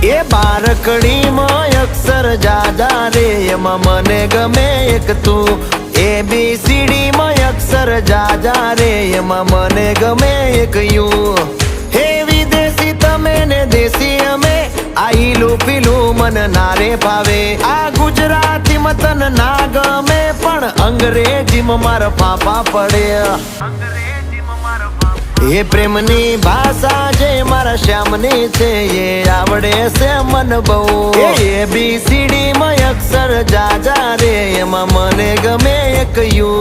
એ બારકડીમાં અક્ષર જાજા રે એમાં મને ગમે એક તું ABCD માં અક્ષર જાજા રે એમાં મને ગમે એક યુ હે વિદેશી તમે ને દેશી અમે આઈલું પીલું મન નારે ભાવે આ ગુજરાતી મતન ના ગમે પણ અંગ્રેજીમાં મારા પાપા પડે એ પ્રેમની ભાષા જે મારા શ્યામની છે એ આવડે છે મન બહુ ABCD માં અક્ષર જાજા રે એમાં મને ગમે એક યુ